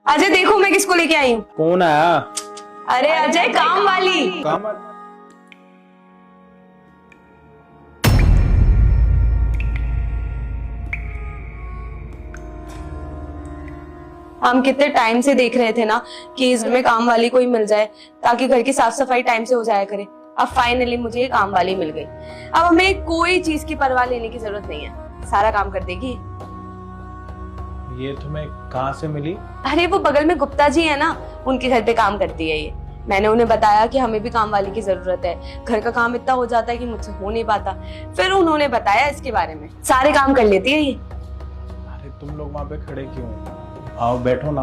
अजय देखो मैं किसको लेके आई हूँ। कौन आया? अरे अजय काम वाली। काम हम कितने टाइम से देख रहे थे ना कि इस घर में काम वाली कोई मिल जाए ताकि घर की साफ सफाई टाइम से हो जाया करे। अब फाइनली मुझे ये काम वाली मिल गई। अब हमें कोई चीज की परवाह लेने की जरूरत नहीं है, सारा काम कर देगी। ये तुम्हें कहाँ से मिली? अरे वो बगल में गुप्ता जी है ना, उनके घर पे काम करती है ये। मैंने उन्हें बताया कि हमें भी काम वाली की जरूरत है, घर का काम इतना हो जाता है कि मुझसे हो नहीं पाता। फिर उन्होंने बताया इसके बारे में, सारे काम कर लेती है ये। अरे तुम लोग वहाँ पे खड़े क्यों? आओ बैठो ना।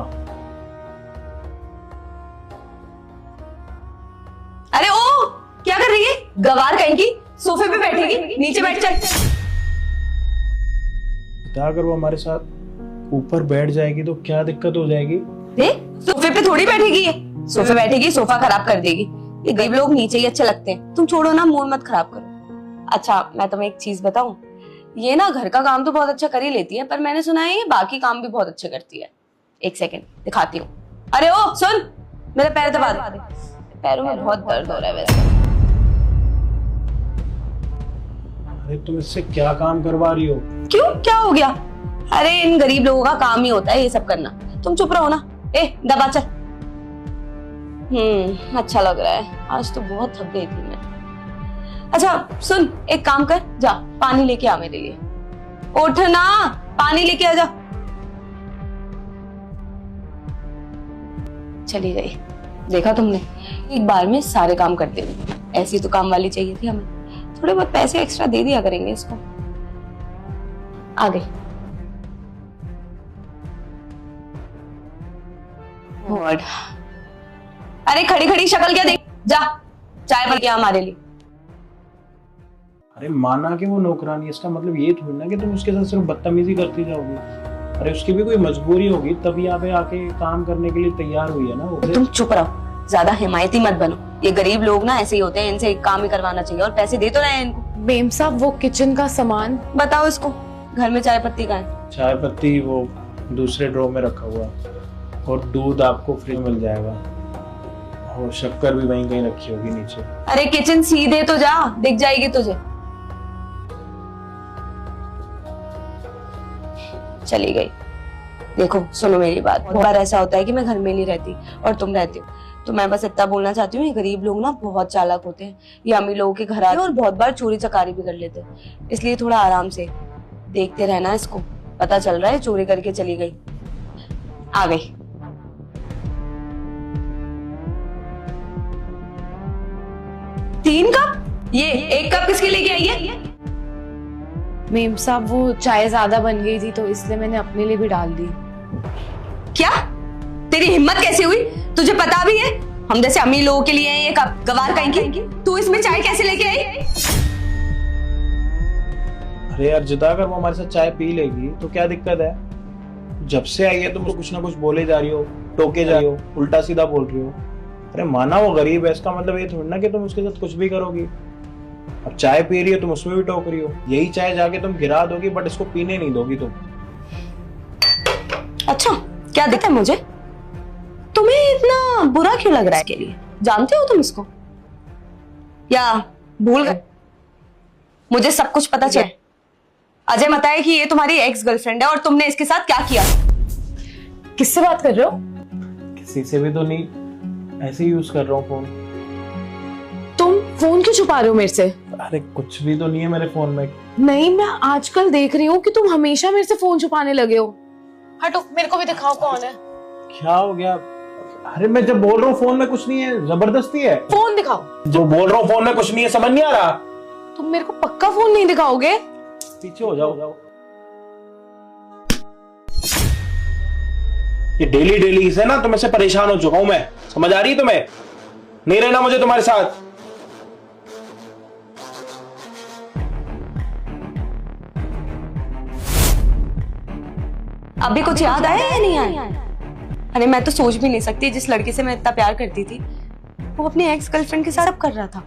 अरे ओ क्या कर रही है? गवार कहीं की, सोफे पे बैठेगी, नीचे बैठ चल। अगर वो हमारे साथ ऊपर बैठ जाएगी तो क्या दिक्कत हो जाएगी? सोफे पे थोड़ी बैठेगी ये, सोफे बैठेगी सोफा खराब कर देगी। ये गरीब लोग नीचे ही अच्छे लगते हैं। तुम छोड़ो ना, मूड मत खराब करो। अच्छा मैं तुम्हें एक चीज बताऊं, ये ना घर का काम तो बहुत अच्छा कर ही लेती है, पर मैंने सुना है ये बाकी काम भी बहुत अच्छे करती है। एक सेकंड दिखाती हूँ। अरे ओ सुन, मेरे पैर दबा दे, पैरों में बहुत दर्द हो रहा है वैसे। अरे तुम इससे क्या काम करवा रही हो? क्यों, क्या हो गया? अरे इन गरीब लोगों का काम ही होता है ये सब करना। तुम चुप रहो ना। ए दबा चल। अच्छा लग रहा है, आज तो बहुत थक गई थी मैं। अच्छा सुन, एक काम कर, जा पानी लेके आ मेरे लिए। उठ ना, पानी लेके आ जा। चली गई। देखा तुमने, एक बार में सारे काम कर देंगे। ऐसी तो काम वाली चाहिए थी हमें। थोड़े बहुत पैसे एक्स्ट्रा दे दिया करेंगे इसको। आ गई। गॉड। अरे खड़ी खड़ी शक्ल क्या देख, जा चाय बन गया हमारे लिए। अरे माना कि वो नौकरानी, इसका मतलब ये थोड़ी ना कि तुम उसके साथ सिर्फ बदतमीजी करती जाओगी। अरे उसकी भी कोई मजबूरी होगी तब यहाँ पे आके काम करने के लिए तैयार हुई है ना वो। तुम चुप रहो, ज्यादा हिमायती मत बनो। ये गरीब लोग ना ऐसे ही होते हैं, इनसे काम ही करवाना चाहिए और पैसे दे तो रहे हैं इनको। मेम साहब वो किचन का सामान बताओ इसको, घर में चाय पत्ती का है? चाय पत्ती वो दूसरे ड्रॉर में रखा हुआ, और दूध आपको फ्री मिल जाएगा, और शक्कर भी वहीं कहीं रखी होगी नीचे। अरे किचन सीधे तो जा, दिख जाएगी तुझे। चली गई। देखो सुनो मेरी बात, बहुत बार ऐसा होता है कि मैं घर में नहीं रहती और तुम रहती हो, तो मैं बस इतना बोलना चाहती हूँ, ये गरीब लोग ना बहुत चालाक होते हैं। ये अमीर लोगों के घर आते हैं और बहुत बार चोरी चकारी भी कर लेते हैं। इसलिए थोड़ा आराम से देखते रहना इसको। पता चल रहा है चोरी करके चली गई। आ गई। तीन कप? ये एक कप किसके लेके आई है? मेम साहब वो चाय ज्यादा बन गई थी तो इसलिए मैंने अपने लिए भी डाल दी। क्या तेरी हिम्मत कैसे हुई? तुझे पता भी है हम जैसे अमीर लोगों के लिए है ये कप, गवार कहीं की। तू इसमें चाय कैसे लेके आई? अरे यार जिदा, अगर वो हमारे साथ चाय पी लेगी तो क्या दिक्कत है? जब से आई है तुम तो कुछ ना कुछ बोले जा रही हो, टोके जा रही हो, उल्टा सीधा बोल रही हो। अरे माना वो गरीब है, इसका मतलब ये थोड़ी ना कि तुम उसके साथ कुछ भी करोगी। अब चाय पी रही हो तुम उसमें भी टोक रही हो। यही चाय जाके तुम गिरा दोगी बट इसको पीने नहीं दोगी तुम। अच्छा क्या दिक्कत है मुझे? तुम्हें इतना बुरा क्यों लग रहा है? के लिए जानते हो तुम इसको या भूल गए? मुझे सब कुछ पता चला। अजय बताया कि ये तुम्हारी एक्स गर्लफ्रेंड है और तुमने इसके साथ क्या किया। किससे बात कर रहे हो? किसी से भी तो नहीं, ऐसे ही यूज कर रहा हूँ फोन। तुम फोन क्यों छुपा रहे हो मेरे से? अरे कुछ भी तो नहीं है मेरे फोन में। नहीं, मैं आजकल देख रही हूँ कि तुम हमेशा मेरे से फोन छुपाने लगे हो। हटो, मेरे को भी दिखाओ कौन है। क्या हो गया? अरे मैं जब बोल रहा हूँ फोन में कुछ नहीं है, जबरदस्ती है। फोन दिखाओ। जो बोल रहा हूँ फोन में कुछ नहीं है, समझ नहीं आ रहा? तुम मेरे को पक्का फोन नहीं दिखाओगे? पीछे हो जाओ। ये डेली डेली से ना तुम ऐसे परेशान हो चुका हूं मैं, समझ आ रही है तुम्हें? नहीं रहना मुझे तुम्हारे साथ। अभी कुछ याद आया या नहीं आया? अरे मैं तो सोच भी नहीं सकती, जिस लड़के से मैं इतना प्यार करती थी वो अपनी एक्स गर्लफ्रेंड के साथ अब कर रहा था,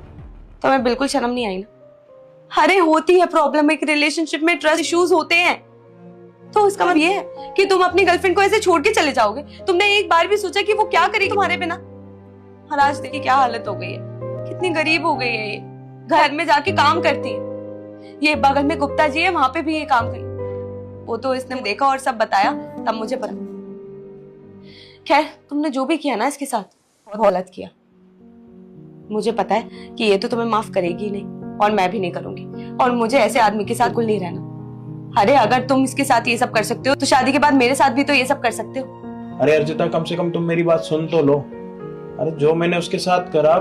तो मैं बिल्कुल शर्म नहीं आई ना। अरे होती है प्रॉब्लम, एक रिलेशनशिप में ट्रस्ट इश्यूज होते हैं। तो उसका मतलब ये है कि तुम अपनी गर्लफ्रेंड को ऐसे छोड़ के चले जाओगे? तुमने एक बार भी सोचा कि वो क्या करेगी तुम्हारे बिना? और आज देखिए क्या हालत हो गई है, कितनी गरीब हो गई है ये। घर में जाके काम करती है, ये बगल में गुप्ता जी है, वहां पे भी ये काम करी। वो तो इसने देखा और सब बताया, तब मुझे पता। खैर, तुमने जो भी किया ना इसके साथ, बहुत गलत किया। मुझे पता है कि ये तो तुम्हें माफ करेगी नहीं, और मैं भी नहीं करूंगी। और मुझे ऐसे आदमी के साथ कुल नहीं रहना। अरे अगर तुम इसके साथ ये सब कर सकते हो तो शादी के बाद मेरे साथ भी तो ये सब कर सकते हो। अरे अर्जिता, कम से कम तुम मेरी बात सुन तो लो। अरे जो मैंने उसके साथ करा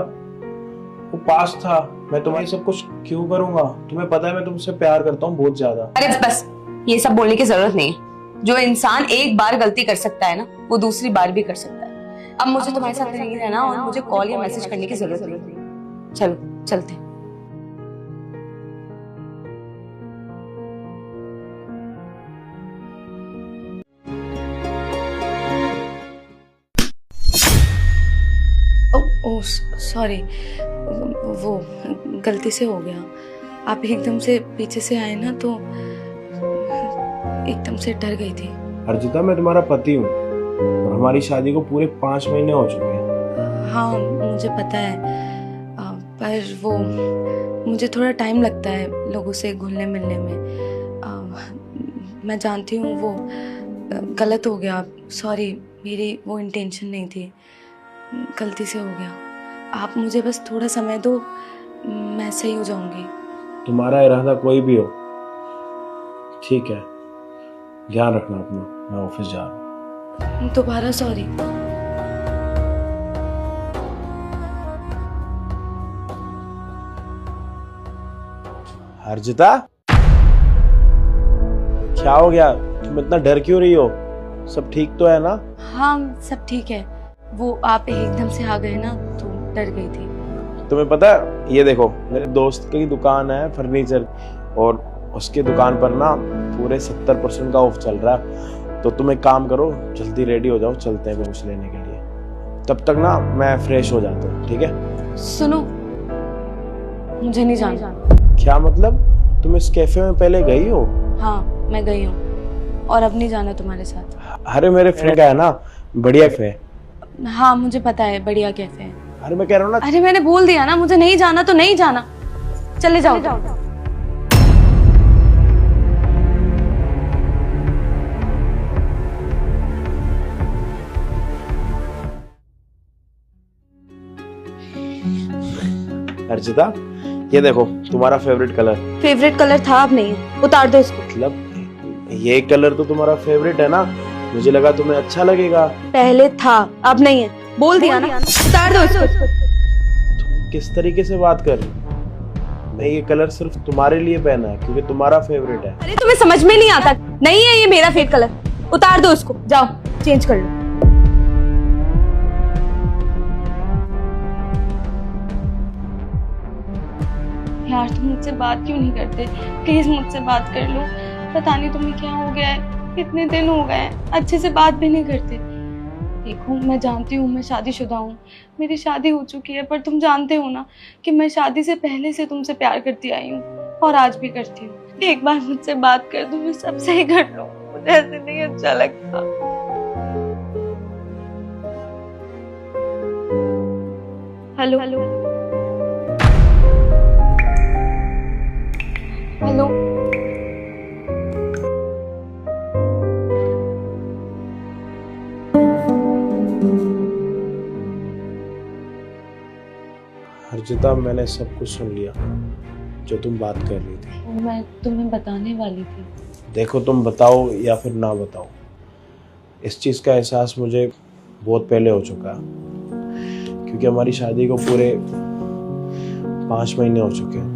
वो पास था, मैं तुम्हारी सब कुछ क्यों करूंगा? तुम्हें पता है मैं तुमसे प्यार करता हूँ बहुत ज्यादा। अरे बस, ये सब बोलने की जरूरत नहीं है। जो इंसान एक बार गलती कर सकता है ना, वो दूसरी बार भी कर सकता है। अब मुझे तुम्हारे साथ नहीं रहना और मुझे कॉल या मैसेज करने की जरूरत नहीं। चलो चलते हैं। ओह सॉरी, वो गलती से हो गया। आप एकदम से पीछे से आए ना तो एकदम से डर गई थी। अर्जिता, मैं तुम्हारा पति हूँ और हमारी शादी को पूरे 5 महीने हो चुके हैं। हाँ मुझे पता है, पर वो मुझे थोड़ा टाइम लगता है लोगों से घुलने मिलने में। मैं जानती हूँ वो गलत हो गया, सॉरी, मेरी वो इंटेंशन नहीं थी, गलती से हो गया। आप मुझे बस थोड़ा समय दो, मैं सही हो जाऊंगी। तुम्हारा इरादा कोई भी हो, ठीक है, ध्यान रखना अपना। मैं ऑफिस जा रहा हूँ। दोबारा सॉरी। अर्जिता, क्या हो गया? तुम इतना डर क्यों रही हो? सब ठीक तो है ना? हाँ सब ठीक है, वो आप एकदम से आ गए ना तो डर गई थी। तुम्हें पता है, ये देखो, मेरे दोस्त की दुकान है फर्नीचर, और उसकी दुकान पर ना पूरे 70% का ऑफ चल रहा है। तो तुम एक काम करो, जल्दी रेडी हो जाओ, चलते हैं कुछ लेने के लिए। तब तक ना मैं फ्रेश हो जाता हूँ, ठीक है? सुनो, मुझे नहीं जाना। क्या मतलब? तुम इस कैफे में पहले गई हो? हाँ मैं गई हूँ, और अब नहीं जाना तुम्हारे साथ। अरे मेरे फ्रेंड का है ना, बढ़िया कैफे है। हाँ मुझे पता है, बढ़िया कैफे है। अरे मैं कह रहा हूँ ना। अरे मैंने बोल दिया ना, मुझे नहीं जाना तो नहीं जाना, चले जाओ। अर्जिता, ये देखो तुम्हारा फेवरेट कलर। फेवरेट कलर था, अब नहीं है, उतार दो इसको। मतलब ये कलर तो तुम्हारा फेवरेट है ना, मुझे लगा तुम्हें अच्छा लगेगा। पहले था, अब नहीं है, बोल दिया ना, उतार दो इसको। तुम किस तरीके से बात कर रही हो? मैं ये कलर सिर्फ तुम्हारे लिए पहना है क्योंकि तुम्हारा फेवरेट है। अरे तुम्हें समझ में नहीं आता? नहीं है ये मेरा फेवरेट कलर, उतार दो इसको, जाओ चेंज कर लो। यार तुम मुझसे बात क्यों नहीं करते? प्लीज मुझसे बात कर लो। पता नहीं तुम्हें क्या हो गया है, कितने दिन हो गए हैं, अच्छे से बात भी नहीं करते। देखो मैं जानती हूँ मैं शादीशुदा हूँ, मेरी शादी हो चुकी है, पर तुम जानते हो ना कि मैं शादी से पहले से तुमसे प्यार करती आई हूँ और आज भी करती हूँ। एक बार मुझसे बात कर दो, मैं सब सही कर लूँ, मुझे ऐसे नहीं अच्छा लगता। Hello hello hello. अर्जिता, मैंने सब कुछ सुन लिया जो तुम बात कर रही थी। मैं तुम्हें बताने वाली थी। देखो, तुम बताओ या फिर ना बताओ, इस चीज़ का एहसास मुझे बहुत पहले हो चुका है, क्योंकि हमारी शादी को पूरे 5 महीने हो चुके हैं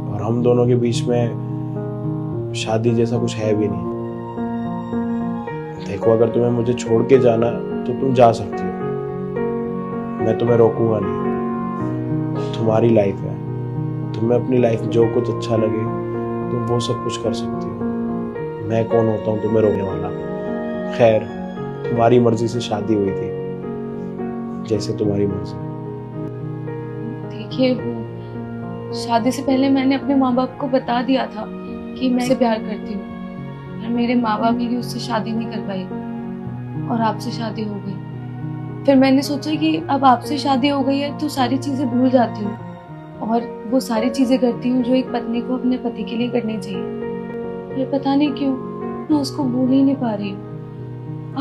और हम दोनों के बीच में शादी जैसा कुछ है भी नहीं। देखो, अगर तुम्हें मुझे छोड़ के जाना तो तुम जा सकती हो, मैं तुम्हें रोकूंगा नहीं। तुम्हारी लाइफ है, तुम्हें अपनी लाइफ जो कुछ अच्छा लगे तुम वो सब कुछ कर सकती हो। मैं कौन होता हूँ तुम्हें रोकने वाला? खैर, तुम्हारी मर्जी से शादी हुई थी, जैसे तुम्हारी मर्जी। देखिए, वो शादी से पहले मैंने अपने माँ बाप को बता दिया था कि मैं इसे प्यार करती हूँ, पर मेरे माँ बाप भी उससे शादी नहीं कर पाए और आपसे शादी हो गई। फिर मैंने सोचा कि अब आपसे शादी हो गई है तो सारी चीजें भूल जाती हूँ और वो सारी चीजें करती हूँ जो एक पत्नी को अपने पति के लिए करनी चाहिए। पर पता नहीं क्यों मैं उसको भूल ही नहीं पा रही हूँ।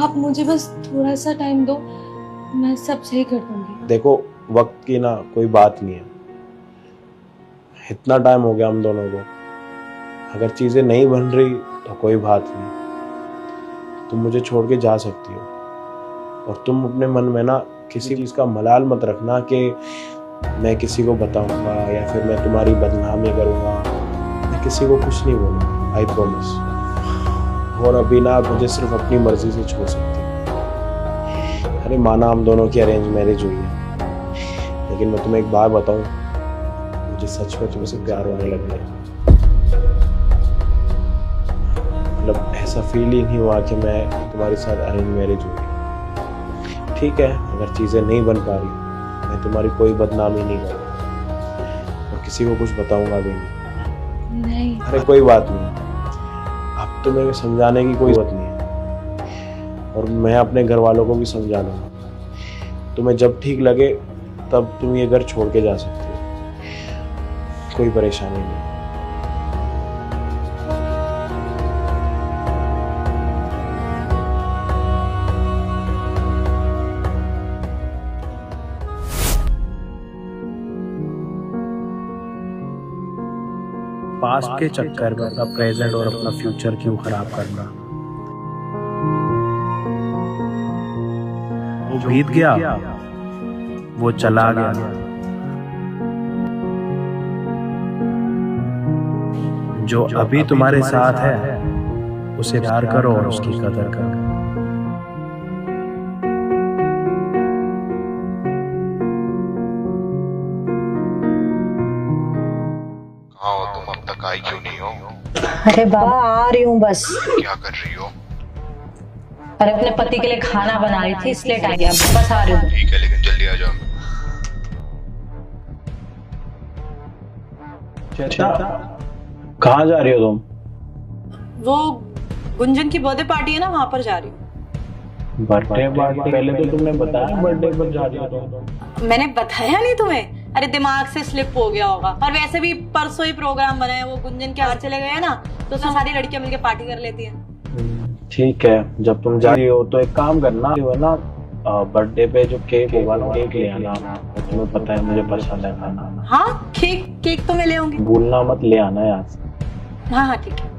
आप मुझे बस थोड़ा सा टाइम दो, मैं सब सही कर दूंगी। देखो, वक्त की ना कोई बात नहीं है। इतना टाइम हो गया हम दोनों को। अगर चीजें नहीं बन रही तो कोई बात नहीं, तुम मुझे छोड़ के जा सकती हो। और तुम अपने मन में ना किसी चीज का मलाल मत रखना कि मैं किसी को बताऊंगा या फिर मैं तुम्हारी बदनामी करूंगा। मैं किसी को कुछ नहीं बोलूंगा, आई प्रॉमिस। और अभी ना मुझे सिर्फ अपनी मर्जी से छोड़ सकती हो। अरे माना हम दोनों की अरेंज मैरिज हुई है, लेकिन मैं तुम्हें एक बात बताऊं, मुझे सच में तुमसे प्यार होने लग गया। मतलब ऐसा फील ही नहीं हुआ कि मैं तुम्हारे साथ अरेंज मैरिज हुई। ठीक है, अगर चीजें नहीं बन पा रही, मैं तुम्हारी कोई बदनामी नहीं करूंगा और किसी को कुछ बताऊंगा भी नहीं। अरे कोई बात नहीं, अब तो मेरे समझाने की कोई जरूरत नहीं है और मैं अपने घर वालों को भी समझा लूंगा। तुम्हें जब ठीक लगे तब तुम ये घर छोड़ के जा सकते हो, कोई परेशानी नहीं। पास्ट के चक्कर में अपना प्रेजेंट और अपना फ्यूचर क्यों खराब करना। वो बीत गया, वो चला गया। जो अभी तुम्हारे साथ है उसे प्यार करो और उसकी कदर करो। आई क्यों नहीं हो? अरे बाबा आ रही हूँ बस। क्या कर रही हो? अरे अपने पति के लिए खाना बना रही थी इसलिए टाइम गया, बस आ रही हूँ। ठीक है, लेकिन जल्दी आ जाओ। कहाँ जा रही हो तुम? वो गुंजन की बर्थडे पार्टी है ना, वहां पर जा रही हूँ। Birthday party? पहले तो तुमने बताया बर्थडे पर जा रही हो तुम। मैंने बताया नहीं तुम्हें? अरे दिमाग से स्लिप हो गया होगा। और वैसे भी परसों ही प्रोग्राम बना है, वो गुंजन के हाथ चले गए ना, तो उसमें सारी लड़कियां मिलके पार्टी कर लेती हैं। ठीक है, जब तुम जा रही हो तो एक काम करना, जो है ना बर्थडे पे जो केक होगा ना, केक ले आना। तुम्हें पता है मुझे पसंद है खाना। हाँ, केक तो मैं ले आऊंगी। भूलना मत, ले आना यार। हाँ हाँ ठीक है।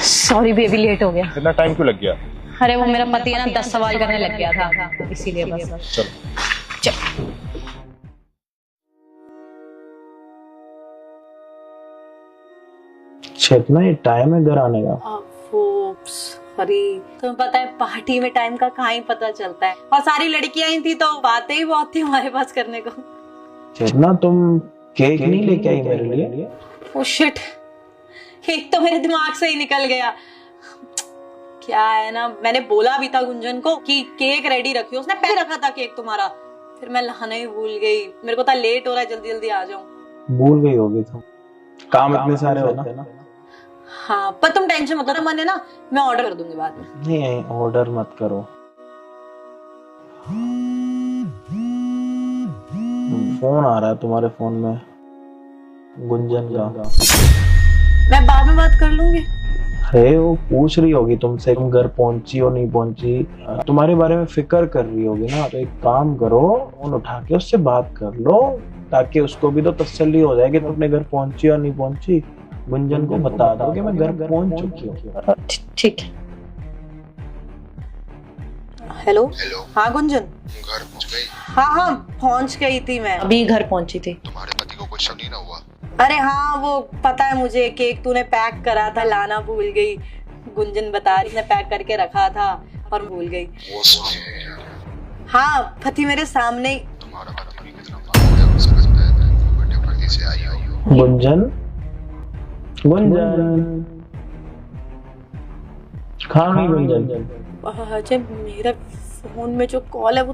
सॉरी बेबी, लेट हो गया। इतना टाइम क्यों लग गया? अरे वो मेरा पति है ना 10 सवाल करने लग गया था, इसीलिए बस। चलो। चेतना, ये टाइम है घर आने का। अरे तुम्हें पता है पार्टी में टाइम का कहाँ ही पता चलता है। और सारी लड़कियां आई थी तो बातें ही बहुत थी हमारे पास करने को। चेतना, तुम केक नहीं लेके आई मेरे लिए? ओह शिट, एक तो मेरे दिमाग से ही निकल गया। क्या है ना, मैंने बोला भी था गुंजन को कि केक रेडी रखियो, उसने पहले रखा था केक तुम्हारा, फिर मैं लाना ही भूल गई। मेरे को था लेट हो रहा है, जल्दी जल्दी आ जाऊं। भूल गई होगी तुम, काम इतने सारे होते हैं ना। हाँ, पर तुम टेंशन मत लो, मन है ना, मैं ऑर्डर कर दूंगी बाद में। नहीं, ऑर्डर मत करो। फोन आ रहा है तुम्हारे फोन में, गुंजन का। मैं बाद में बात कर लूंगी। अरे वो पूछ रही होगी तुमसे तुम घर पहुंची हो नहीं पहुंची, तुम्हारे बारे में फिक्र कर रही होगी ना। तो एक काम करो, फोन उठा के उससे बात कर लो, ताकि उसको भी तो तसल्ली हो जाएगी तुम अपने घर पहुंची और नहीं पहुंची। गुंजन को बता दो कि मैं घर पहुंच चुकी हूँ। ठीक है। हेलो। हेलो। हाँ गुंजन। घर पहुंच गई? हाँ पहुंच गई थी मैं, अभी घर पहुंची थी। तुम्हारे पति को कुछ नहीं ना हुआ? अरे हाँ, वो पता है मुझे, केक तूने पैक करा था, लाना भूल गई। गुंजन बता रही, ने पैक करके रखा था और भूल गई। वो हाँ, पति मेरे सामने ही। तुम्हारा पति भी कितना पागल है, हो सकता है बर्थडे पार्टी से आई हो। गुंजन, गुंजन, खाओ नहीं गुंजन। जब मेरा फोन में जो कॉल है वो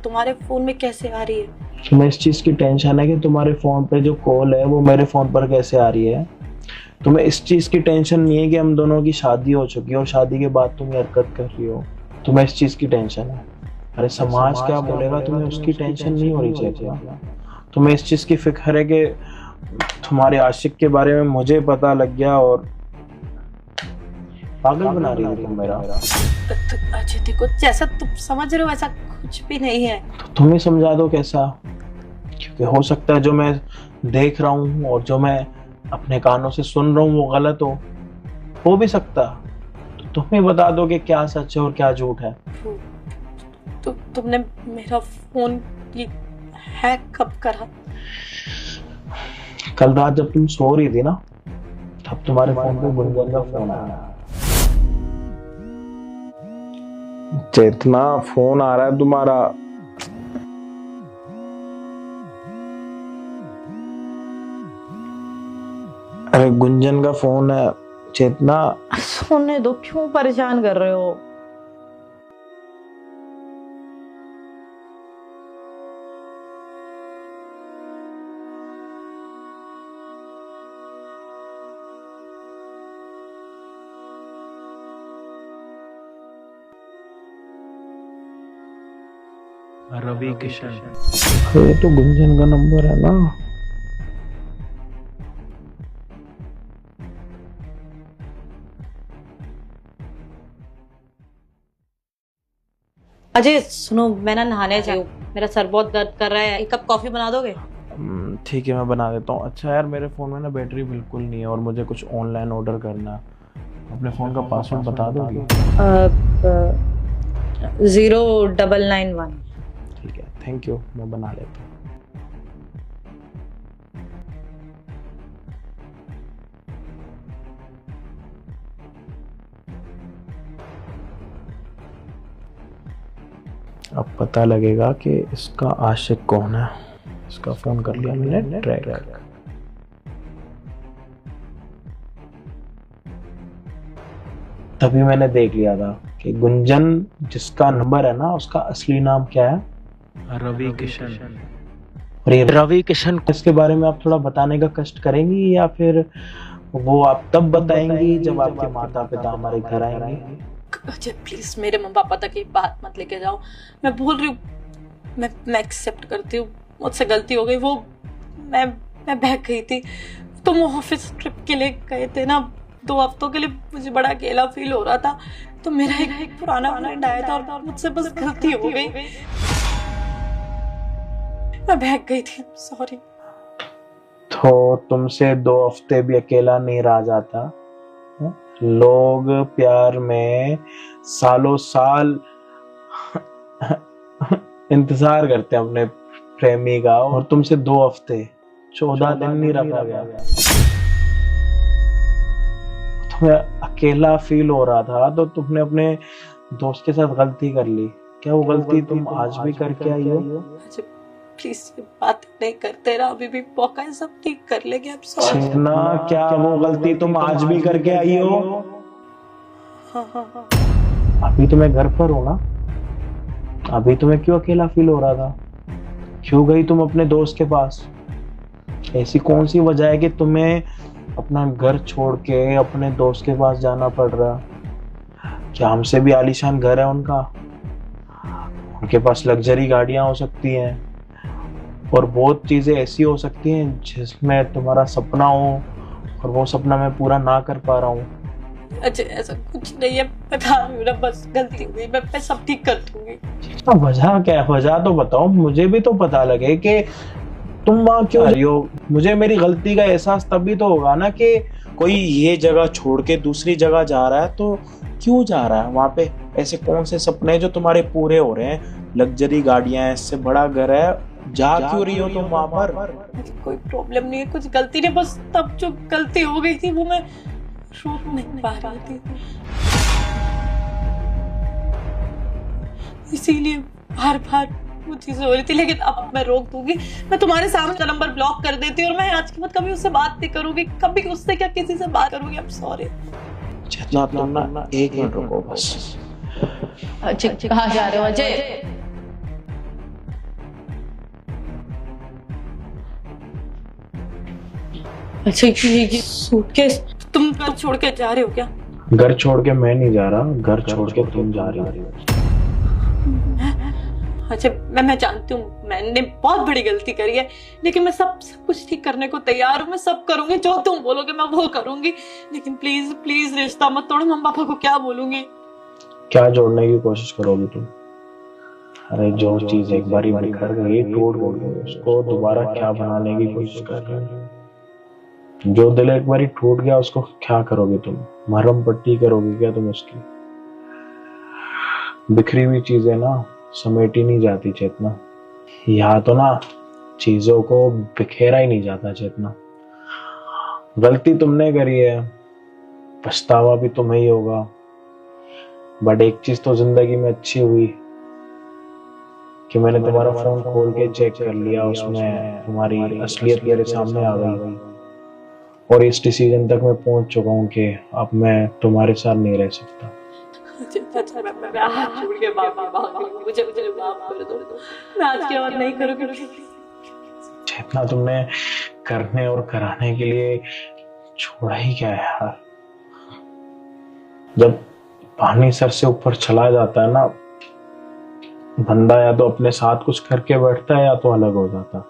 तुम्हारे फोन में कैसे आ रही है? तुम्हें इस चीज की टेंशन है कि तुम्हारे फोन पे जो कॉल है वो मेरे फोन पर कैसे आ रही है? तुम्हें इस चीज की टेंशन नहीं है कि हम दोनों की शादी हो चुकी है और शादी के बाद तुम ये हरकत कर रही हो? तुम्हें इस चीज की टेंशन है? अरे समाज क्या बोलेगा, तुम्हें उसकी टेंशन नहीं हो रही चाहिए। तुम्हें इस चीज की फिक्र है कि तुम्हारे आशिक के बारे में मुझे पता लग गया और पागल बना रही हो तुम मेरा। अच्छा देखो, जैसा तुम समझ रहे हो वैसा कुछ भी नहीं है। तो तुम ही समझा दो कैसा, क्योंकि हो सकता है जो मैं देख रहा हूँ और जो मैं अपने कानों से सुन रहा हूँ वो गलत हो भी सकता। तो तुम ही बता दो कि क्या सच है और क्या झूठ है। तो तुमने मेरा फोन हैक कब करा? कल रात जब तुम सो रही थी ना, तब तुम्हारे फोन पे गुंजन का फोन आया। चेतना, फोन आ रहा है तुम्हारा। अरे गुंजन का फोन है चेतना। सोने दो, क्यों परेशान कर रहे हो? रवि किशन। ये तो गुंजन का नंबर है ना। अजय सुनो, मैं ना नहाने जाऊँ, मेरा सर बहुत दर्द कर रहा है। एक कप कॉफी बना दोगे? ठीक है, मैं बना देता हूँ। अच्छा यार, मेरे फ़ोन में ना बैटरी बिल्कुल नहीं है और मुझे कुछ ऑनलाइन ऑर्डर करना है। अपने फ़ोन का पासवर्ड बता दोगे? 0991। ठीक है, थैंक यू, मैं बना लेता हूँ। अब पता लगेगा कि इसका आशिक कौन है। इसका फोन कर लिया मैंने ट्रैक। तभी मैंने देख लिया था कि गुंजन जिसका नंबर है ना, उसका असली नाम क्या है? रवि किशन। और ये रवि किशन, इसके बारे में आप थोड़ा बताने का कष्ट करेंगी या फिर वो आप तब बताएंगी जब आपके माता पिता हमारे घर आएंगे? अजय प्लीज मेरे मम्मी पापा तक ये बात मत लेके जाओ। मैं बोल रही हूँ, मैं एक्सेप्ट करती हूँ, मुझसे गलती हो गई। वो मैं बहक गई थी। तुम ऑफिस ट्रिप के लिए गए थे ना 2 हफ्तों के लिए, मुझे बड़ा अकेला फील हो रहा था। तो मेरा एक पुराना फ्रेंड आया था और मुझसे बस गलती हो गई। मैं बहक गई थी, सॉरी। तो तुमसे 2 हफ्ते भी अकेला नहीं रहा जाता। लोग प्यार में सालों साल इंतजार करते हैं अपने प्रेमी का, और तुमसे 2 हफ्ते 14 दिन नहीं रखा गया। तुम्हें अकेला फील हो रहा था तो तुमने अपने दोस्त के साथ गलती कर ली। क्या वो गलती तुम आज भी करके आई हो? प्लीज ये बात नहीं करते ना, अभी भी मौका है, सब ठीक कर लेंगे। अब चेतना, क्या वो गलती तुम आज भी करके आई हो? हाँ। अभी तुम्हें घर पर हो ना? अभी तुम्हें क्यों अकेला फील हो रहा था? क्यों गई तुम अपने दोस्त के पास? ऐसी कौन सी वजह है कि तुम्हें अपना घर छोड़ के अपने दोस्त के पास जाना पड़ रहा? क्या हमसे भी आलीशान घर है उनका? उनके पास लग्जरी गाड़ियां हो सकती हैं और बहुत चीजें ऐसी हो सकती हैं जिसमें तुम्हारा सपना हो और वो सपना मैं पूरा ना कर पा रहा हूँ। अच्छा ऐसा कुछ नहीं है, बता रही हूँ ना, बस गलती हुई, मैं सब ठीक कर दूंगी। वजह क्या है? वजह तो बताओ, मुझे भी तो पता लगे कि तुम वहाँ क्यों जा रही हो। मुझे मेरी गलती का एहसास तभी तो होगा ना कि कोई ये जगह छोड़ के दूसरी जगह जा रहा है तो क्यों जा रहा है वहाँ पे? ऐसे कौन से सपने जो तुम्हारे पूरे हो रहे हैं? लग्जरी गाड़ियां हैं, इससे बड़ा घर है, जा क्यों रही हो तुम वहाँ पर? कोई प्रॉब्लम नहीं है, कुछ गलती नहीं, बस तब जो गलती हो गई थी वो मैं रोक नहीं पा रही थी, इसीलिए बार बार वो चीजें हो रही थी। लेकिन अब मैं रोक दूंगी, मैं तुम्हारे सामने का नंबर ब्लॉक कर देती हूँ और मैं आज के बाद कभी उससे बात नहीं करूंगी, कभी उससे क्या किसी से बात करूंगी। अब सॉरी। तुम ना 1 मिनट रुको बस। अजय कहाँ जा रहे हो अजय? अच्छा ये सूटकेस तुम घर छोड़ के जा रहे हो क्या? घर छोड़ के मैं नहीं जा रहा, घर छोड़ के तुम जा रही हो। अच्छा मैं जानती हूँ मैंने बहुत बड़ी गलती करी है, लेकिन मैं सब कुछ ठीक करने को तैयार हूँ। मैं सब करूंगी, जो तुम बोलोगे मैं वो करूंगी, लेकिन प्लीज प्लीज रिश्ता मत तोड़ो। मम्मी पापा को क्या बोलूंगी? क्या जोड़ने की कोशिश करोगी तुम? अरे जो चीज एक बार बिखर गई, टूट गई, उसको दोबारा क्या बनाने की कोशिश कर रहे हो? जो दिल एक बार टूट गया उसको क्या करोगे तुम? मरहम पट्टी करोगे क्या तुम उसकी? बिखरी हुई चीजें ना समेटी नहीं जाती चेतना। यहाँ तो ना चीजों को बिखेरा ही नहीं जाता चेतना। गलती तुमने करी है, पछतावा भी तुम्हें ही होगा, बट एक चीज तो जिंदगी में अच्छी हुई कि मैंने तुम्हारा फोन खोल के चेक कर लिया, उसमें तुम्हारी असलियत मेरे सामने आ गई और इस डिसीजन तक मैं पहुंच चुका हूं कि अब मैं तुम्हारे साथ नहीं रह सकता। मैं हाथ जोड़ के मुझे माफ कर दो। मैं आज के बाद नहीं करूंगी। जितना तुमने करने और कराने के लिए छोड़ा ही क्या है यार। जब पानी सर से ऊपर चला जाता है ना, बंदा या तो अपने साथ कुछ करके बैठता है या तो अलग हो जाता।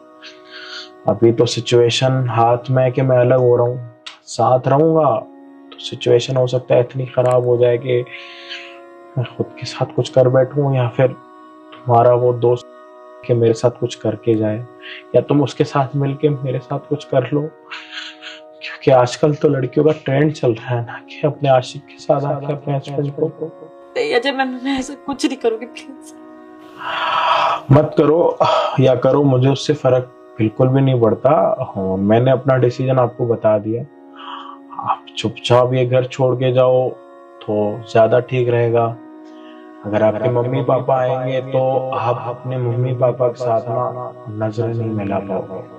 अभी तो सिचुएशन हाथ में है कि मैं अलग हो रहा हूँ, साथ रहूंगा तो सिचुएशन हो सकता है इतनी खराब हो जाए कि मैं खुद के साथ कुछ कर बैठूं, या फिर तुम्हारा वो दोस्त कि मेरे साथ कुछ करके जाए, या तुम उसके साथ मिलके मेरे साथ कुछ कर लो। क्योंकि आजकल तो लड़कियों का ट्रेंड चल रहा है ना कि अपने आशिक के साथ आके अपने हस्बैंड को। अजय मैं ऐसा कुछ नहीं करूंगी, प्लीज मत करो या करो, मुझे उससे फर्क बिल्कुल भी नहीं पड़ता। हाँ, मैंने अपना डिसीजन आपको बता दिया। आप चुपचाप ये घर छोड़ के जाओ तो ज्यादा ठीक रहेगा। अगर आपके मम्मी पापा आएंगे तो आप अपने मम्मी पापा के साथ ना नजरें नहीं मिला पाओगे।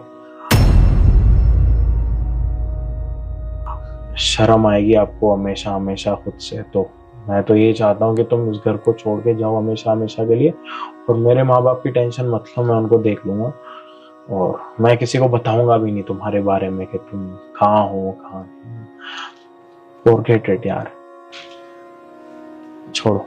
शर्म आएगी आपको हमेशा हमेशा खुद से। तो मैं तो ये चाहता हूँ कि तुम उस घर को छोड़ के जाओ हमेशा हमेशा के लिए, और मेरे माँ बाप की टेंशन मत लो, मैं उनको देख लूंगा। और मैं किसी को बताऊंगा भी नहीं तुम्हारे बारे में कि तुम कहाँ हो कहाँ नहीं। फॉरगेट इट यार, छोड़ो।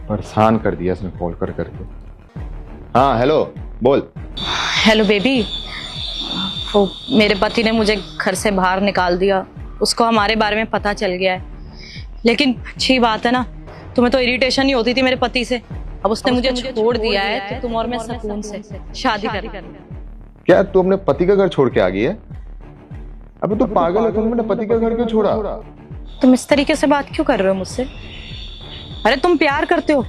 परेशान कर दिया इसने कॉल कर करके। हाँ हेलो बोल। हेलो बेबी, वो मेरे पति ने मुझे घर से बाहर निकाल दिया, उसको हमारे बारे में पता चल गया है। लेकिन अच्छी बात है ना, तुम्हें तो इरिटेशन ही होती थी मेरे पति से, अब उसने मुझे छोड़ दिया है तो तुम और मैं सुकून से शादी कर। क्या तू अपने पति का घर छोड़ के आ गई है? अबे तू पागल है, तुमने पति का घर क्यों छोड़ा? तुम इस तरीके से बात क्यों कर रहे हो मुझसे? अरे तुम प्यार करते हो,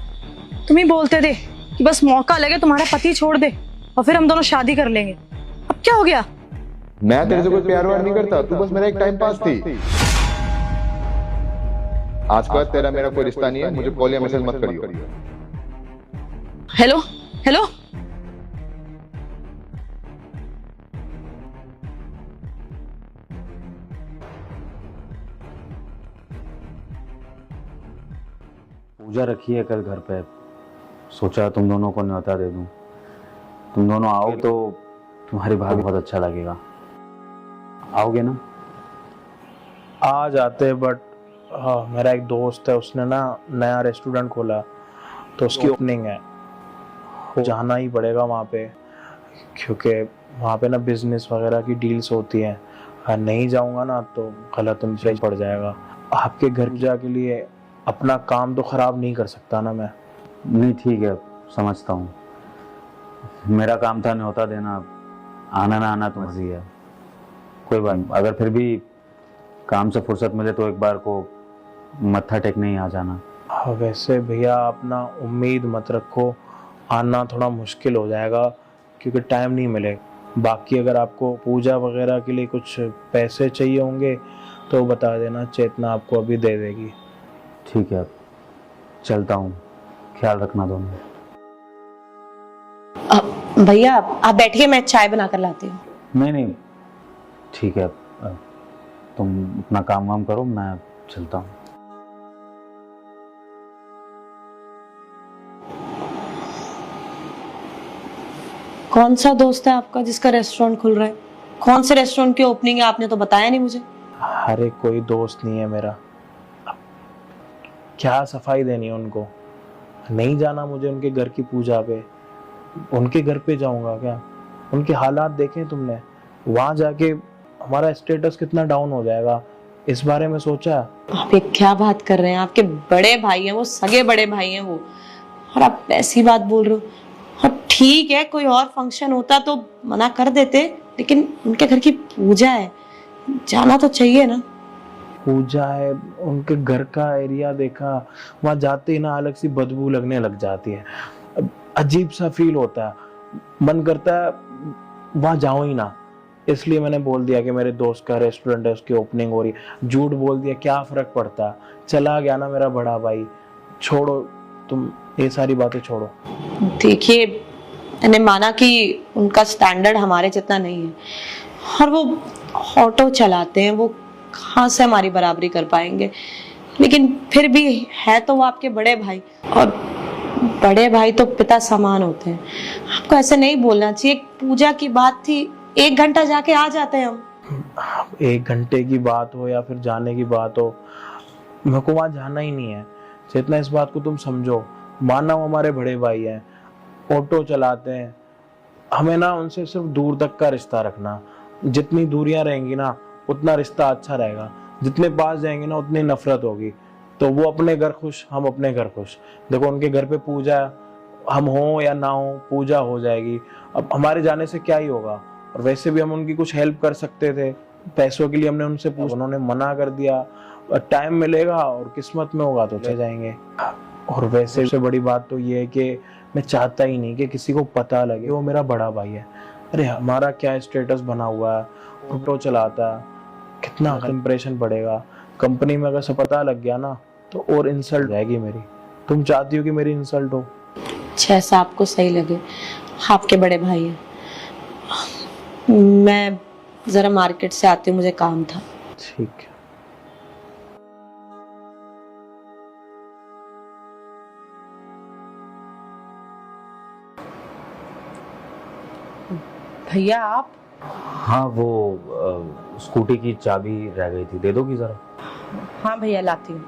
तुम ही बोलते थे कि बस मौका लगे तुम्हारा पति छोड़ दे और फिर हम दोनों शादी कर लेंगे। अब क्या हो गया? मैं तेरे से कोई प्यार वार नहीं करता, तू बस मेरा एक टाइम पास थी। आज के बाद तेरा मेरा कोई रिश्ता नहीं है, मुझे कॉल या मैसेज मत करियो। हेलो हेलो, पूजा रखी है कल घर पे, सोचा तुम दोनों को न्योता दे दूं। तुम दोनों आओ तो तुम्हारी भाभी बहुत अच्छा लगेगा। आओगे ना? आ जाते, बट हाँ मेरा एक दोस्त है, उसने ना नया रेस्टोरेंट खोला तो उसकी ओपनिंग है, जाना ही पड़ेगा वहाँ पे, क्योंकि वहाँ पे ना बिजनेस वगैरह की डील्स होती हैं। अगर नहीं जाऊँगा ना तो गलत इम्प्रेशन पड़ जाएगा। आपके घर पूजा के लिए अपना काम तो खराब नहीं कर सकता ना मैं। नहीं ठीक है, समझता हूँ, मेरा काम था न्योता देना, आना ना आना तो मर्जी है, कोई बात नहीं। अगर फिर भी काम से फुर्सत मिले तो एक बार को मत्था टेकने ही आ जाना। वैसे भैया अपना उम्मीद मत रखो, आना थोड़ा मुश्किल हो जाएगा क्योंकि टाइम नहीं मिले। बाकी अगर आपको पूजा वगैरह के लिए कुछ पैसे चाहिए होंगे तो बता देना, चेतना आपको अभी दे देगी। ठीक है, चलता हूँ, ख्याल रखना दोनों। भैया आप बैठिए, मैं चाय बना कर लाती हूँ। नहीं नहीं, ठीक है, तुम अपना काम वाम करो, मैं चलता हूँ। कौन सा दोस्त है आपका जिसका रेस्टोरेंट खुल रहा है? कौन से रेस्टोरेंट की ओपनिंग है? आपने तो बताया नहीं मुझे। अरे कोई दोस्त नहीं है मेरा, क्या सफाई देनी है उनको? नहीं जाना मुझे उनके घर की पूजा पे, उनके घर पे जाऊंगा क्या? उनके हालात देखे तुमने? वहां जाके हमारा स्टेटस कितना डाउन हो जाएगा, इस बारे में सोचा? आप ये क्या बात कर रहे हैं? आपके बड़े भाई हैं वो, सगे बड़े भाई हैं वो, और आप ऐसी बात बोल रहे हो। हाँ ठीक है, कोई और फंक्शन होता तो मना कर देते, लेकिन उनके घर की पूजा है, जाना तो चाहिए ना। पूजा है, उनके घर का एरिया देखा, वहां जाते ही ना अलग सी बदबू लगने लग जाती है, अजीब सा फील होता है, मन करता है वहां जाऊं ही ना। इसलिए मैंने बोल दिया कि मेरे दोस्त का रेस्टोरेंट है, उसकी ओपनिंग हो रही है। झूठ बोल दिया, क्या फर्क पड़ता, चला गया ना मेरा बड़ा भाई। छोड़ो तुम ये सारी बातें, छोड़ो। देखिए, मैंने माना कि उनका स्टैंडर्ड हमारे जितना नहीं है, और वो ऑटो चलाते हैं, वो कहाँ से हमारी बराबरी कर पाएंगे, लेकिन फिर भी है तो वो आपके बड़े भाई, और बड़े भाई तो पिता समान होते हैं। आपको ऐसे नहीं बोलना चाहिए। पूजा की बात थी, 1 घंटा जाके आ जाते हैं हम। 1 घंटे की बात हो या फिर जाने की बात हो, मेरे को वहां जाना ही नहीं है। जितना इस बात को तुम समझो, माना वो हमारे बड़े भाई हैं, ऑटो चलाते हैं, हमें ना उनसे सिर्फ दूर तक का रिश्ता रखना। जितनी दूरियां रहेंगी ना उतना रिश्ता अच्छा रहेगा, जितने पास जाएंगे ना उतनी नफरत होगी। तो वो अपने घर खुश, हम अपने घर खुश। देखो उनके घर पे पूजा, हम हो या ना हो, पूजा हो जाएगी। अब हमारे जाने से क्या ही होगा, और वैसे भी हम उनकी कुछ हेल्प कर सकते थे, पैसों के लिए हमने उनसे पूछा, उन्होंने मना कर दिया। टाइम मिलेगा और किस्मत में होगा तो ले जाएंगे। और वैसे सबसे बड़ी बात तो ये है कि मैं चाहता ही नहीं कि किसी को पता लगे वो मेरा बड़ा भाई है। अरे हमारा क्या स्टेटस बना हुआ है, ऑटो चलाता है, कितना इंप्रेशन पड़ेगा। कंपनी में अगर सब पता लग गया ना तो और इंसल्ट जाएगी मेरी। तुम चाहती हो कि मेरी इंसल्ट हो? जैसा आपको सही लगे, आपके बड़े भाई हैं। मैं जरा मार्केट से आती हूँ, मुझे काम था। ठीक है। भैया आप? हाँ, वो स्कूटी की चाबी रह गई थी, दे दोगी जरा? हाँ भैया, लाती हूँ।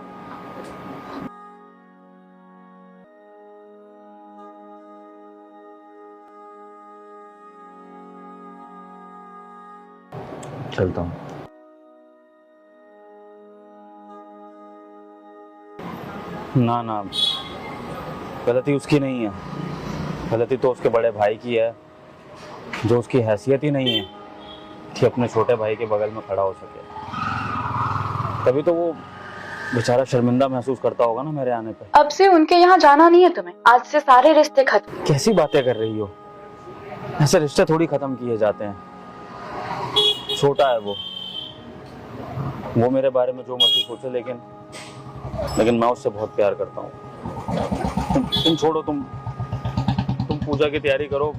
चलता हूँ। ना ना, गलती उसकी नहीं है, गलती तो उसके बड़े भाई की है, जो उसकी हैसियत ही नहीं है कि अपने छोटे भाई के बगल में खड़ा हो सके। तभी तो वो बेचारा शर्मिंदा महसूस करता होगा ना मेरे आने पे। अब से उनके यहाँ जाना नहीं है तुम्हें, आज से सारे रिश्ते खत्म। कैसी बातें कर रही हो? ऐसे रिश्ते थोड़ी खत्म किए जाते हैं। छोटा है वो मेरे बारे में जो मर्जी सोचे, लेकिन मैं उससे बहुत प्यार करता हूँ। तुम छोड़ो, तुम पूजा की तैयारी करो,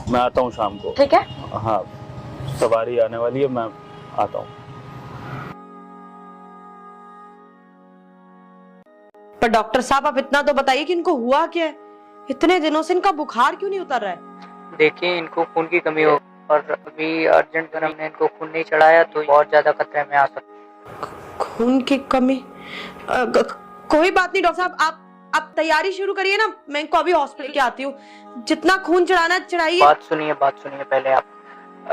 मैं आता हूँ शाम को। ठीक है? हाँ, सवारी आने वाली है, मैं आता हूँ। पर डॉक्टर साहब, आप इतना तो बताइए कि इनको हुआ क्या है? इतने दिनों से इनका बुखार क्यों नहीं उतर रहा है? देखिए, इनको खून की कमी हो, और अभी अर्जेंट में हमने इनको खून नहीं चढ़ाया तो बहुत ज्यादा खतरे में आ सकते। खून की कमी? कोई बात नहीं डॉक्टर साहब, आप तैयारी शुरू करिए ना, मैं इनको अभी हॉस्पिटल के आती हूँ। जितना खून चढ़ाना चढ़ाइए। बात सुनिए पहले आप।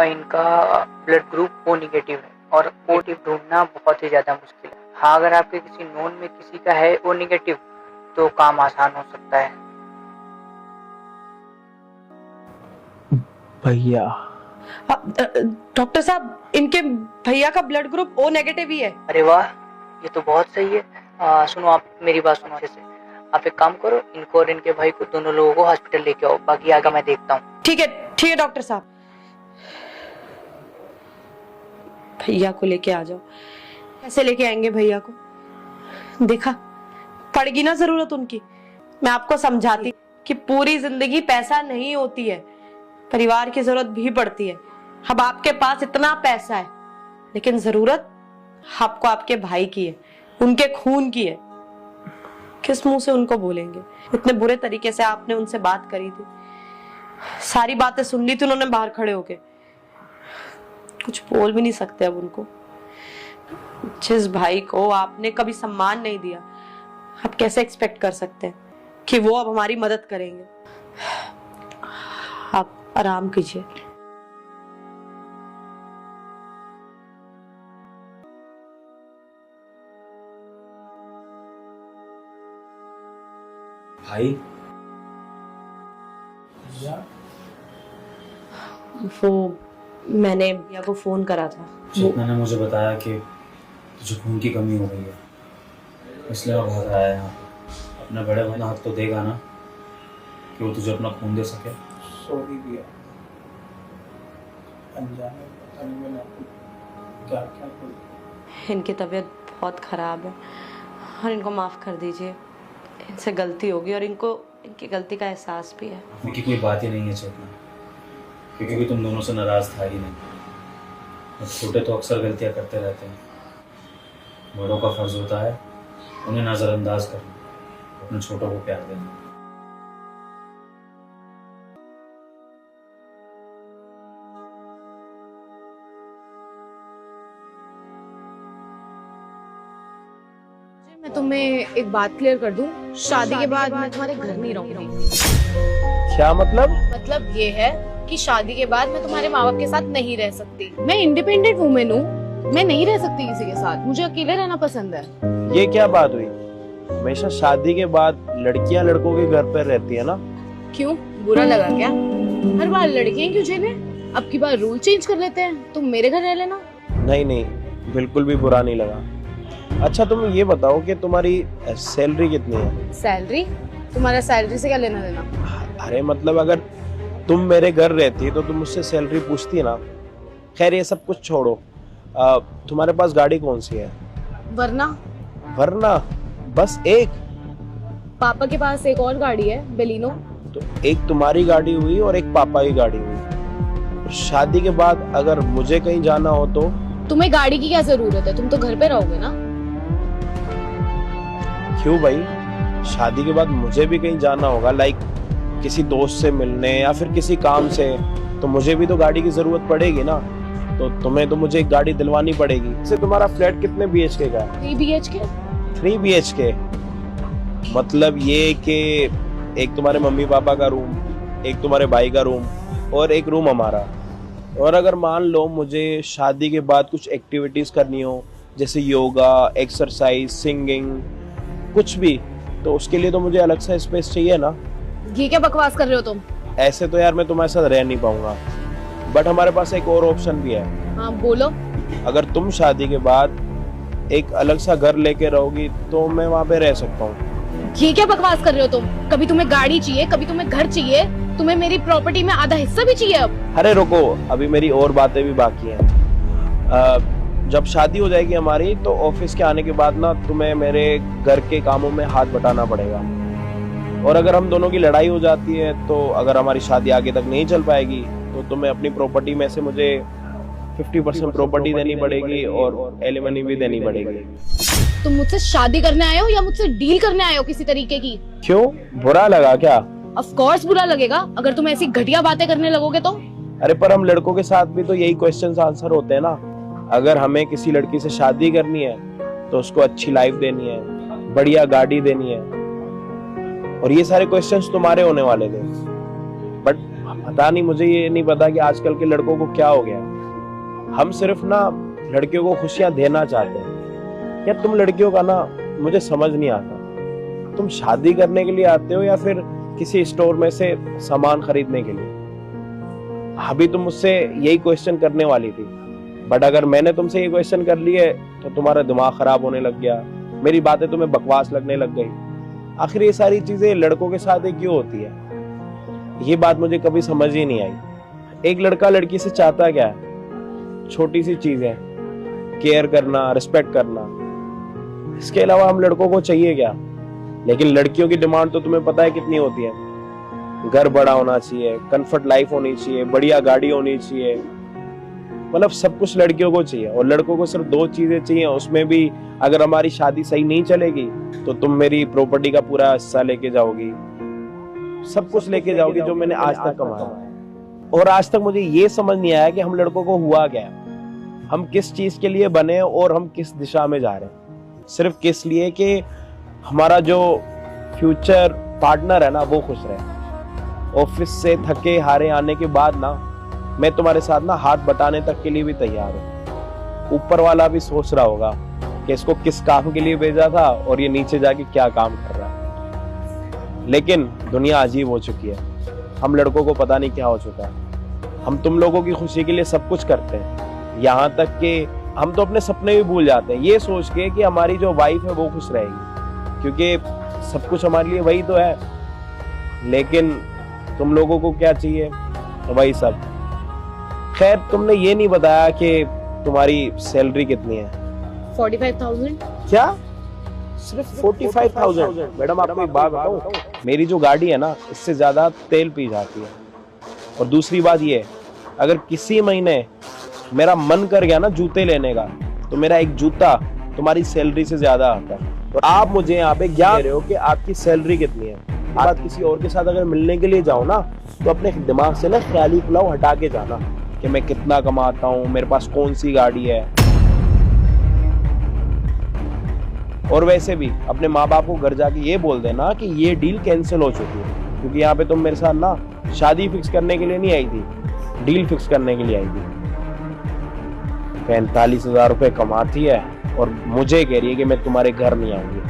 इनका ब्लड ग्रुप O नेगेटिव है, और O ढूंढना बहुत ही ज्यादा मुश्किल है। हाँ, अगर आपके किसी नोन में किसी का है O नेगेटिव तो काम आसान हो सकता है। भैया, डॉक्टर साहब, इनके भैया का ब्लड ग्रुप O नेगेटिव ही है। अरे वाह, ये तो बहुत सही है। सुनो, आप मेरी बात सुनो अच्छे से। आप एक काम करो, इनको और इनके भाई को, दोनों लोगों को हॉस्पिटल लेके आओ, बाकी आगे मैं देखता हूँ। ठीक है डॉक्टर साहब। भैया को लेके आ जाओ। कैसे लेके आएंगे भैया को? देखा, पड़ेगी ना जरूरत उनकी। मैं आपको समझाती कि पूरी जिंदगी पैसा नहीं होती है, परिवार की जरूरत भी पड़ती है। अब आपके पास इतना पैसा है, लेकिन जरूरत आपको आपके भाई की है, उनके खून की है। किस मुंह से उनको बोलेंगे? इतने बुरे तरीके से आपने उनसे बात करी थी, सारी बातें सुन ली थी उन्होंने बाहर खड़े होके। कुछ बोल भी नहीं सकते अब उनको। जिस भाई को आपने कभी सम्मान नहीं दिया, आप कैसे एक्सपेक्ट कर सकते हैं कि वो अब हमारी मदद करेंगे? आप आराम कीजिए। भाई, वो मैंने भैया को फोन करा था। चेतना ने मुझे बताया कि तुझे खून की कमी हो गई है, इसलिए मैं बहुत आया यहाँ। अपने बड़े भाई का हक तो देगा ना कि वो तुझे अपना खून दे सके। सॉरी भैया, अनजाने पता नहीं मैंने आपको क्या क्या बोला। इनकी तबीयत बहुत खराब है और इनको माफ कर दीजिए। इनसे गलती होगी और इनको इनकी गलती का एहसास भी है। की कोई बात ही नहीं है चेतना, क्योंकि तुम दोनों से नाराज था ही नहीं। छोटे तो अक्सर गलतियां करते रहते हैं। बड़ों का फर्ज होता है उन्हें नजरअंदाज करना, अपने छोटों को प्यार देना। मैं तुम्हें एक बात क्लियर कर दूं, शादी के बाद मैं तुम्हारे घर नहीं रहूंगी। क्या मतलब? मतलब ये है कि शादी के बाद मैं तुम्हारे माँ बाप के साथ नहीं रह सकती। मैं इंडिपेंडेंट वुमेन हूँ, मैं नहीं रह सकती किसी के साथ, मुझे अकेले रहना पसंद है। ये क्या बात हुई? हमेशा शादी के बाद लड़कियां लड़कों के घर पर रहती है ना? क्यों, बुरा लगा क्या? हर बार लड़कियां क्यों झेले? अब की बार रूल चेंज कर लेते हैं, तुम मेरे घर रह लेना। नहीं नहीं, बिल्कुल भी बुरा नहीं लगा। अच्छा तुम ये बताओ कि तुम्हारी सैलरी कितनी है? सैलरी? तुम्हारा सैलरी से क्या लेना देना? अरे मतलब अगर तुम मेरे घर रहती तो तुम मुझसे सैलरी पूछती ना। खैर ये सब कुछ छोड़ो, तुम्हारे पास गाड़ी कौन सी है? वरना वरना बस एक? पापा के पास एक और गाड़ी है, बेलिनो। तो एक तुम्हारी गाड़ी हुई और एक पापा की गाड़ी हुई। शादी के बाद अगर मुझे कहीं जाना हो तो? तुम्हें गाड़ी की क्या जरूरत है, तुम तो घर पे रहोगे ना। क्यों भाई, शादी के बाद मुझे भी कहीं जाना होगा, लाइक किसी दोस्त से मिलने या फिर किसी काम से, तो मुझे भी तो गाड़ी की जरूरत पड़ेगी ना। तो तुम्हें तो मुझे एक गाड़ी दिलवानी पड़ेगी। इससे तुम्हारा फ्लैट कितने BHK का है? 3 BHK। 3 BHK मतलब ये कि एक तुम्हारे मम्मी पापा का रूम, एक तुम्हारे भाई का रूम और एक रूम हमारा। और अगर मान लो मुझे शादी के बाद कुछ एक्टिविटीज करनी हो, जैसे योगा, एक्सरसाइज, सिंगिंग, कुछ भी, तो उसके लिए तो मुझे अलग सा स्पेस चाहिए ना। ये क्या बकवास कर रहे हो तुम? ऐसे तो यार मैं तुम्हारे साथ रह नहीं पाऊंगा, बट हमारे पास एक और ऑप्शन भी है। हाँ बोलो। अगर तुम शादी के बाद एक अलग सा घर लेके रहोगी तो मैं वहाँ पे रह सकता हूँ। ये क्या बकवास कर रहे हो तुम? कभी तुम्हें गाड़ी चाहिए, कभी तुम्हें घर चाहिए, तुम्हें मेरी प्रॉपर्टी में आधा हिस्सा भी चाहिए अब। अरे रुको, अभी मेरी और बातें भी बाकी हैं। जब शादी हो जाएगी हमारी तो ऑफिस के आने के बाद ना तुम्हें मेरे घर के कामों में हाथ बटाना पड़ेगा। और अगर हम दोनों की लड़ाई हो जाती है तो अगर हमारी शादी आगे तक नहीं चल पाएगी तो तुम्हें अपनी प्रॉपर्टी में से मुझे 50% प्रॉपर्टी देनी पड़ेगी और एलिमनी भी देनी पड़ेगी। तुम मुझसे शादी करने आए हो या मुझसे डील करने आए हो किसी तरीके की? क्यों, बुरा लगा क्या? ऑफ कोर्स बुरा लगेगा अगर तुम ऐसी घटिया बातें करने लगोगे तो। अरे पर हम लड़कों के साथ भी तो यही क्वेश्चंस आंसर होते हैं ना। अगर हमें किसी लड़की से शादी करनी है तो उसको अच्छी लाइफ देनी है, बढ़िया गाड़ी देनी है, और ये सारे क्वेश्चंस तुम्हारे होने वाले थे। बट पता नहीं, मुझे ये नहीं पता कि आजकल के लड़कों को क्या हो गया। हम सिर्फ ना लड़कियों को खुशियां देना चाहते हैं। या तुम लड़कियों का ना मुझे समझ नहीं आता, तुम शादी करने के लिए आते हो या फिर किसी स्टोर में से सामान खरीदने के लिए? अभी तुम मुझसे यही क्वेश्चन करने वाली थी, बट अगर मैंने तुमसे ये क्वेश्चन कर लिए तो तुम्हारा दिमाग खराब होने लग गया, मेरी बातें तुम्हें बकवास लगने लग गई। आखिर ये सारी चीजें लड़कों के साथ ही क्यों होती है, ये बात मुझे कभी समझ ही नहीं आई। एक लड़का लड़की से चाहता क्या है? छोटी सी चीजें, केयर करना, रिस्पेक्ट करना। इसके अलावा हम लड़कों को चाहिए क्या? लेकिन लड़कियों की डिमांड तो तुम्हें पता है कितनी होती है। घर बड़ा होना चाहिए, कंफर्ट लाइफ होनी चाहिए, बढ़िया गाड़ी होनी चाहिए, मतलब सब कुछ लड़कियों को चाहिए। और लड़कों को सिर्फ 2 चीजें चाहिए, उसमें भी अगर हमारी शादी सही नहीं चलेगी तो तुम मेरी प्रॉपर्टी का पूरा हिस्सा लेके जाओगी, सब कुछ लेके जाओगी जो मैंने आज तक कमाया है। और आज तक मुझे ये समझ नहीं आया कि हम लड़कों को हुआ क्या है, हम किस चीज के लिए बने और हम किस दिशा में जा रहे हैं। सिर्फ किस लिए कि हमारा जो फ्यूचर पार्टनर है ना वो खुश रहे। ऑफिस से थके हारे आने के बाद ना मैं तुम्हारे साथ ना हाथ बटाने तक के लिए भी तैयार हूँ। ऊपर वाला भी सोच रहा होगा कि इसको किस काम के लिए भेजा था और ये नीचे जाके क्या काम कर रहा है। लेकिन दुनिया अजीब हो चुकी है, हम लड़कों को पता नहीं क्या हो चुका है। हम तुम लोगों की खुशी के लिए सब कुछ करते हैं, यहाँ तक कि हम तो अपने सपने भी भूल जाते हैं ये सोच के कि हमारी जो वाइफ है वो खुश रहेगी, क्योंकि सब कुछ हमारे लिए वही तो है। लेकिन तुम लोगों को क्या चाहिए? वही सब। खैर, तुमने ये नहीं बताया कि तुम्हारी सैलरी कितनी है। 45,000। क्या? सिर्फ 45,000? मैडम आपको एक बात बताऊं, मेरी जो गाड़ी है ना इससे ज्यादा तेल पी जाती है। और दूसरी बात ये, अगर किसी महीने मेरा मन कर गया ना जूते लेने का तो मेरा एक जूता तुम्हारी सैलरी से ज्यादा आता है। और आप मुझे यहाँ पे क्या कह रहे हो कि आपकी सैलरी कितनी है? आप किसी और के साथ अगर मिलने के लिए जाओ ना तो अपने दिमाग से ना ख्याली पुलाव हटा के जाना कि मैं कितना कमाता हूँ, मेरे पास कौन सी गाड़ी है। और वैसे भी अपने माँ बाप को घर जाके ये बोल देना कि ये डील कैंसिल हो चुकी है, क्योंकि यहाँ पे तुम मेरे साथ ना शादी फिक्स करने के लिए नहीं आई थी, डील फिक्स करने के लिए आई थी। 45,000 रुपए कमाती है और मुझे कह रही है कि मैं तुम्हारे घर नहीं आऊंगी।